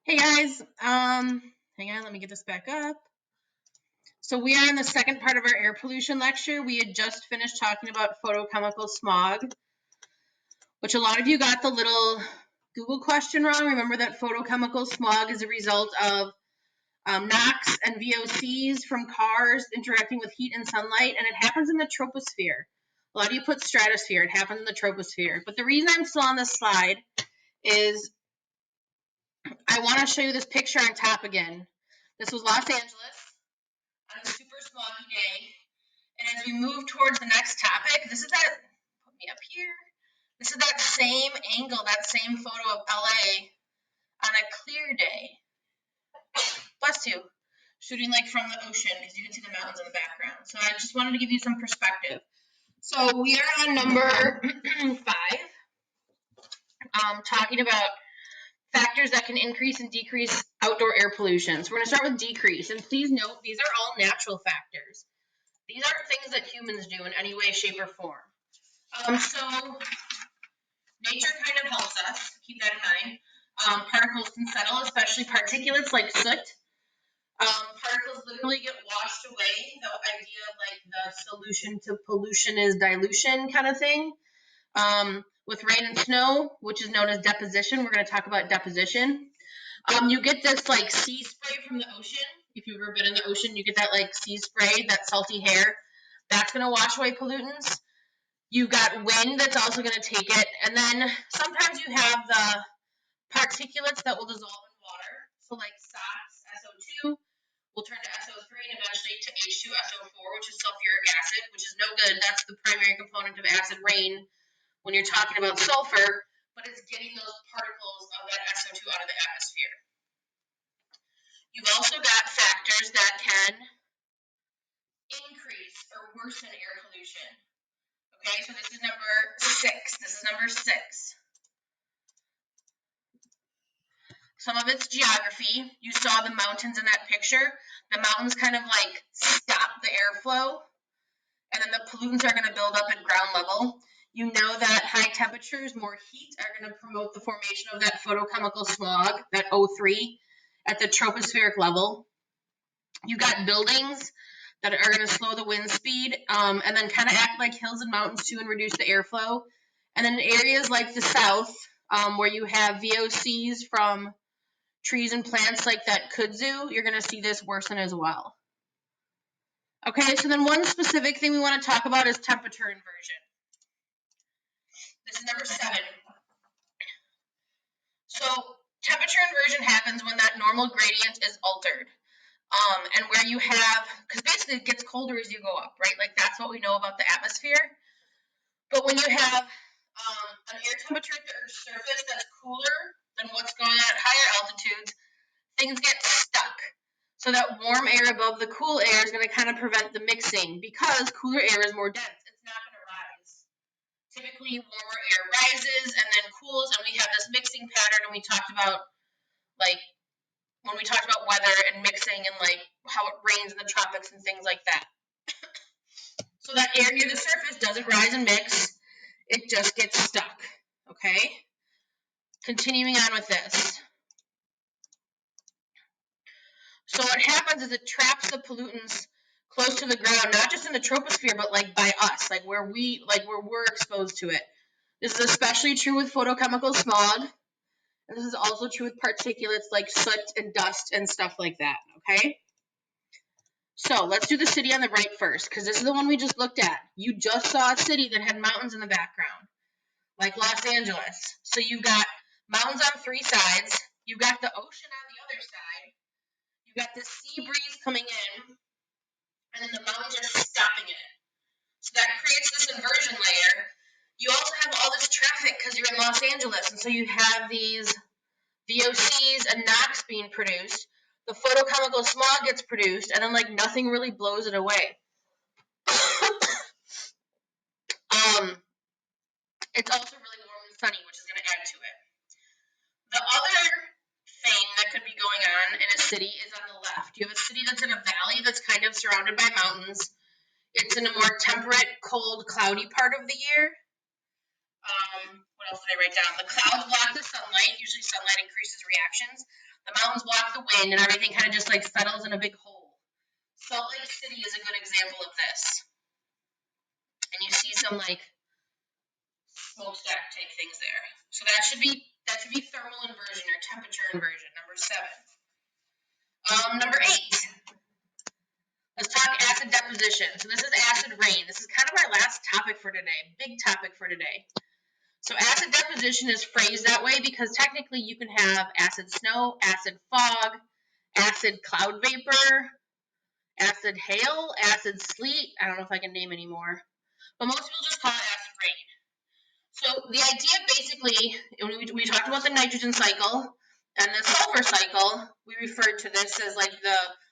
Hey guys, hang on, let me get this back up. So we are in the second part of our air pollution lecture. We had just finished talking about photochemical smog, which a lot of you got the little Google question wrong. Remember that photochemical smog is a result of NOx and VOCs from cars interacting with heat and sunlight, and it happens in the troposphere. A lot of you put stratosphere, it happens in the troposphere. But the reason I'm still on this slide is I want to show you this picture on top again. This was Los Angeles on a super smoggy day. And as we move towards the next topic, this is that, put me up here. This is that same angle, that same photo of LA on a clear day. Bless you. Shooting like from the ocean because you can see the mountains in the background. So I just wanted to give you some perspective. So we are on number 5, talking about factors that can increase and decrease outdoor air pollution. So we're going to start with decrease. And please note, these are all natural factors. These aren't things that humans do in any way, shape, or form. So nature kind of helps us. Keep that in mind. Particles can settle, especially particulates like soot. Particles literally get washed away. The idea of like the solution to pollution is dilution kind of thing. With rain and snow, which is known as deposition, we're going to talk about deposition. You get this like sea spray from the ocean. If you've ever been in the ocean, you get that like sea spray, that salty hair. That's going to wash away pollutants. You got wind that's also going to take it. And then sometimes you have the particulates that will dissolve in water. So like SOx, SO2, will turn to SO3 and eventually to H2SO4, which is sulfuric acid, which is no good. That's the primary component of acid rain when you're talking about sulfur, but it's getting those particles of that SO2 out of the atmosphere. You've also got factors that can increase or worsen air pollution. Okay, so this is number 6. Some of it's geography. You saw the mountains in that picture. The mountains kind of like stop the airflow, and then the pollutants are going to build up at ground level. You know that high temperatures, more heat, are going to promote the formation of that photochemical smog, that O3, at the tropospheric level. You got buildings that are going to slow the wind speed, and then kind of act like hills and mountains too and reduce the airflow. And then in areas like the south, where you have VOCs from trees and plants like that kudzu, you're going to see this worsen as well. Okay, so then one specific thing we want to talk about is temperature inversion. This is number 7. So temperature inversion happens when that normal gradient is altered. And where you have, because basically it gets colder as you go up, right? Like that's what we know about the atmosphere. But when you have an air temperature at the Earth's surface that's cooler than what's going on at higher altitudes, things get stuck. So that warm air above the cool air is going to kind of prevent the mixing because cooler air is more dense. It's not going to rise. Typically, warmer air rises and then cools, and we have this mixing pattern, and we talked about, like, when we talked about weather and mixing and, like, how it rains in the tropics and things like that. So that air near the surface doesn't rise and mix. It just gets stuck, okay? Continuing on with this. So what happens is it traps the pollutants close to the ground, not just in the troposphere, but like by us, like where we're exposed to it. This is especially true with photochemical smog. And this is also true with particulates like soot and dust and stuff like that, okay? So let's do the city on the right first, because this is the one we just looked at. You just saw a city that had mountains in the background, like Los Angeles. So you've got mountains on 3 sides. You've got the ocean on the other side. You've got the sea breeze coming in, and then the mountains are stopping it. So that creates this inversion layer. You also have all this traffic because you're in Los Angeles, and so you have these VOCs and NOx being produced. The photochemical smog gets produced, and then like nothing really blows it away. It's also really warm and sunny, which is going to add to it. The other thing that could be going on in a city is on the left. You have a city that's in a valley that's kind of surrounded by mountains. It's in a more temperate, cold, cloudy part of the year. What else did I write down? The clouds block the sunlight. Usually sunlight increases reactions. The mountains block the wind and everything kind of just like settles in a big hole. Salt Lake City is a good example of this. And you see some like smokestack type things there. So that should be thermal inversion or temperature inversion, number 7. Number 8. Let's talk acid deposition. So this is acid rain. This is kind of our last topic for today, big topic for today. So acid deposition is phrased that way because technically you can have acid snow, acid fog, acid cloud vapor, acid hail, acid sleet. I don't know if I can name any more, but most people just call it acid rain. So the idea basically, when we talked about the nitrogen cycle and the sulfur cycle, we referred to this as like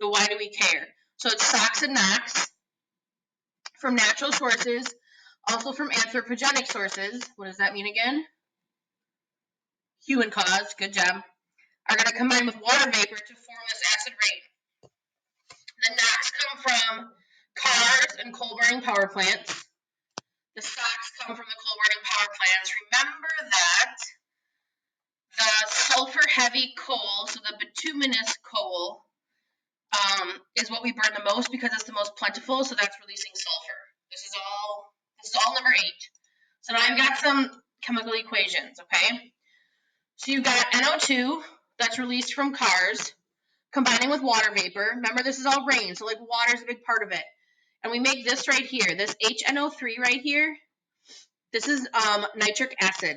the why do we care? So it's SOx and NOx from natural sources, also from anthropogenic sources. What does that mean again? Human caused, good job, are going to combine with water vapor to form this acid rain. The NOx come from cars and coal-burning power plants. The SOx come from the coal-burning power plants. Remember that the sulfur-heavy coal, so the bituminous coal, is what we burn the most because it's the most plentiful, so that's releasing sulfur. This is all number 8. So now I've got some chemical equations, okay? So you've got NO2 that's released from cars, combining with water vapor. Remember, this is all rain, so like water is a big part of it. And we make this right here, this HNO3 right here. This is nitric acid.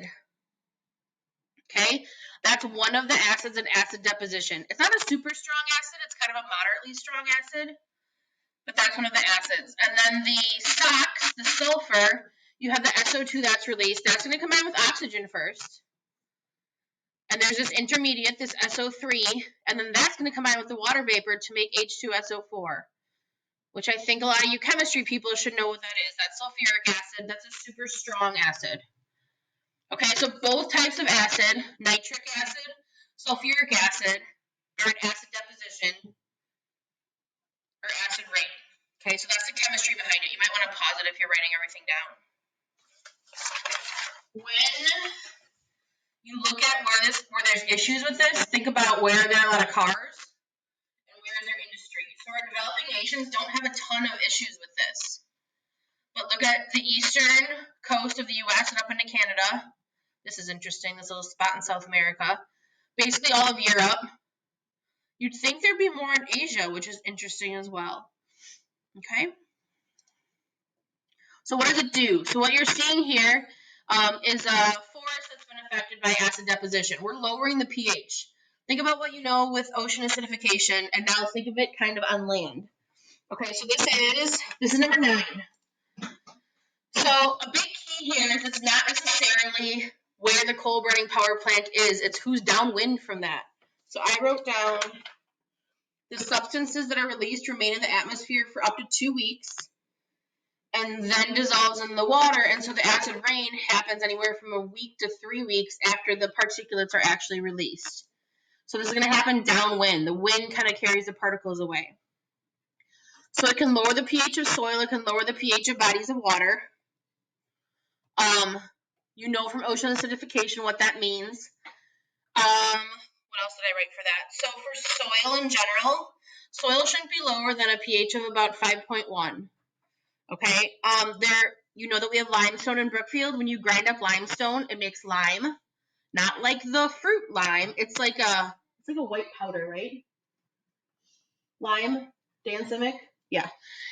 Okay, that's one of the acids in acid deposition. It's not a super strong acid, it's kind of a moderately strong acid, but that's one of the acids. And then the SOx, the sulfur, you have the SO2 that's released. That's going to combine with oxygen first. And there's this intermediate, this SO3, and then that's going to combine with the water vapor to make H2SO4, which I think a lot of you chemistry people should know what that is. That's sulfuric acid. That's a super strong acid. Okay, so both types of acid, nitric acid, sulfuric acid, are in acid deposition or acid rain. Okay, so that's the chemistry behind it. You might want to pause it if you're writing everything down. When you look at where there's issues with this, think about where there are a lot of cars and where is there industry. So our developing nations don't have a ton of issues with this. But look at the eastern coast of the U.S. and up into Canada. This is interesting, this little spot in South America. Basically all of Europe. You'd think there'd be more in Asia, which is interesting as well. Okay? So what does it do? So what you're seeing here is a forest that's been affected by acid deposition. We're lowering the pH. Think about what you know with ocean acidification, and now think of it kind of on land. Okay, so this is number 9. So a big key here is it's not necessarily where the coal burning power plant is, it's who's downwind from that. So I wrote down the substances that are released remain in the atmosphere for up to 2 weeks and then dissolves in the water, and so the acid rain happens anywhere from a week to 3 weeks after the particulates are actually released. So this is going to happen downwind. The wind kind of carries the particles away. So it can lower the pH of soil, it can lower the pH of bodies of water. You know from ocean acidification what that means. What else did I write for that? So for soil in general, soil shouldn't be lower than a pH of about 5.1. Okay, you know that we have limestone in Brookfield. When you grind up limestone, it makes lime, not like the fruit lime. It's like a white powder, right? Lime, Dan Simek? Yeah,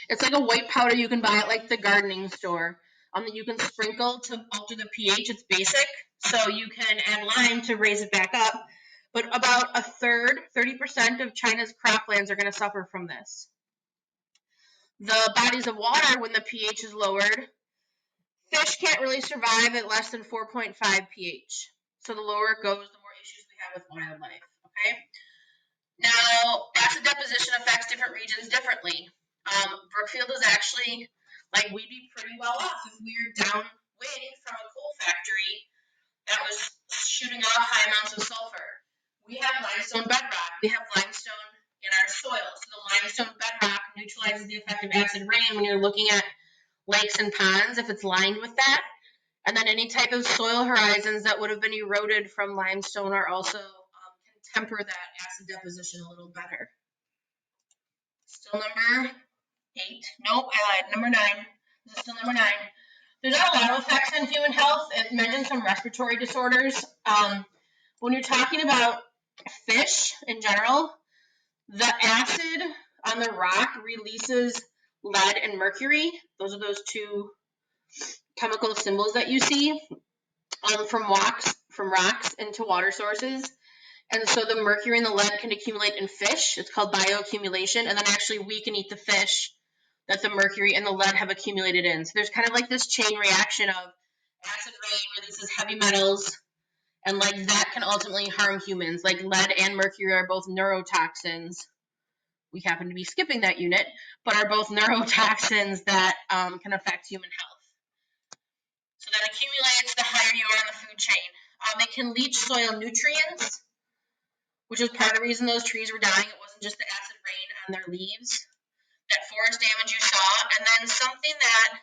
it's like a white powder you can buy at like the gardening store. That you can sprinkle to alter the pH. It's basic, so you can add lime to raise it back up. But about a third, 30% of China's croplands are going to suffer from this. The bodies of water, when the pH is lowered, fish can't really survive at less than 4.5 pH. So the lower it goes, the more issues we have with wildlife. Okay. Now, acid deposition affects different regions differently. Brookfield is actually, like, we'd be pretty well off if we were downwind from a coal factory that was shooting off high amounts of sulfur. We have limestone bedrock. We have limestone in our soil. So the limestone bedrock neutralizes the effect of acid rain when you're looking at lakes and ponds, if it's lined with that. And then any type of soil horizons that would have been eroded from limestone are also temper that acid deposition a little better. Still number 8. Nope, I lied. Number 9. This is still number 9. There's not a lot of effects on human health. It mentions some respiratory disorders. When you're talking about fish in general, the acid on the rock releases lead and mercury. Those are those two chemical symbols that you see from rocks into water sources. And so the mercury and the lead can accumulate in fish. It's called bioaccumulation. And then actually we can eat the fish that the mercury and the lead have accumulated in. So there's kind of like this chain reaction of acid rain releases heavy metals, and like that can ultimately harm humans. Like lead and mercury are both neurotoxins. We happen to be skipping that unit, but are both neurotoxins that can affect human health. So that accumulates the higher you are in the food chain. They can leach soil nutrients, which is part of the reason those trees were dying. It wasn't just the acid rain on their leaves. That forest damage you saw. And then something that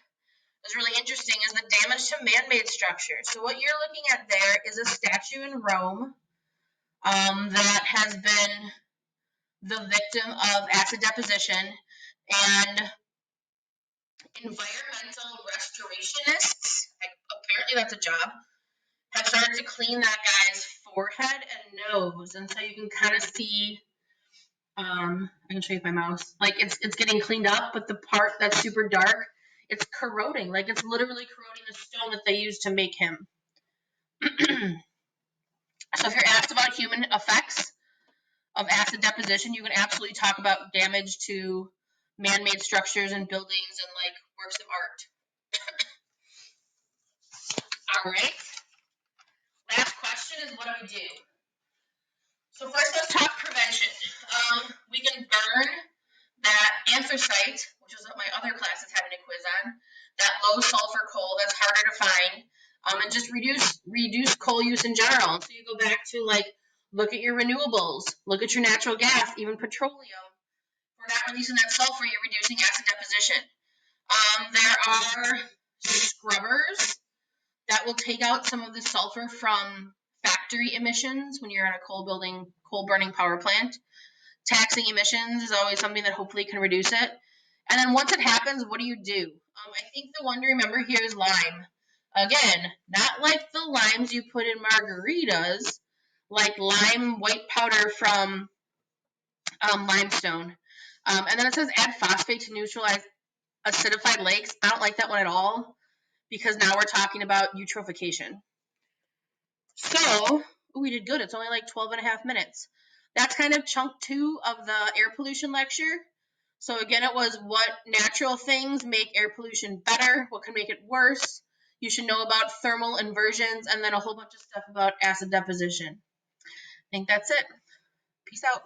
was really interesting is the damage to man-made structures. So what you're looking at there is a statue in Rome that has been the victim of acid deposition, and environmental restorationists, apparently that's a job, have started to clean that guy's forehead and nose, and so you can kind of see, I can show you with my mouse, like it's getting cleaned up, but the part that's super dark, it's corroding, like it's literally corroding the stone that they used to make him. So if you're asked about human effects of acid deposition, you can absolutely talk about damage to man-made structures and buildings and like works of art. All right. Last question is, what do we do? So first, let's talk prevention. We can burn that anthracite, which is what my other class is having a quiz on, that low sulfur coal that's harder to find, and just reduce coal use in general. So you go back to like, look at your renewables, look at your natural gas, even petroleum. If we're not releasing that sulfur, you're reducing acid deposition. There are scrubbers that will take out some of the sulfur from factory emissions when you're at a coal burning power plant. Taxing emissions is always something that hopefully can reduce it. And then once it happens, what do you do? I think the one to remember here is lime. Again, not like the limes you put in margaritas, like lime white powder from limestone. And then it says add phosphate to neutralize acidified lakes. I don't like that one at all, because now we're talking about eutrophication. So, we did good. It's only like 12 and a half minutes. That's kind of chunk 2 of the air pollution lecture. So again, it was what natural things make air pollution better, what can make it worse. You should know about thermal inversions, and then a whole bunch of stuff about acid deposition. I think that's it. Peace out.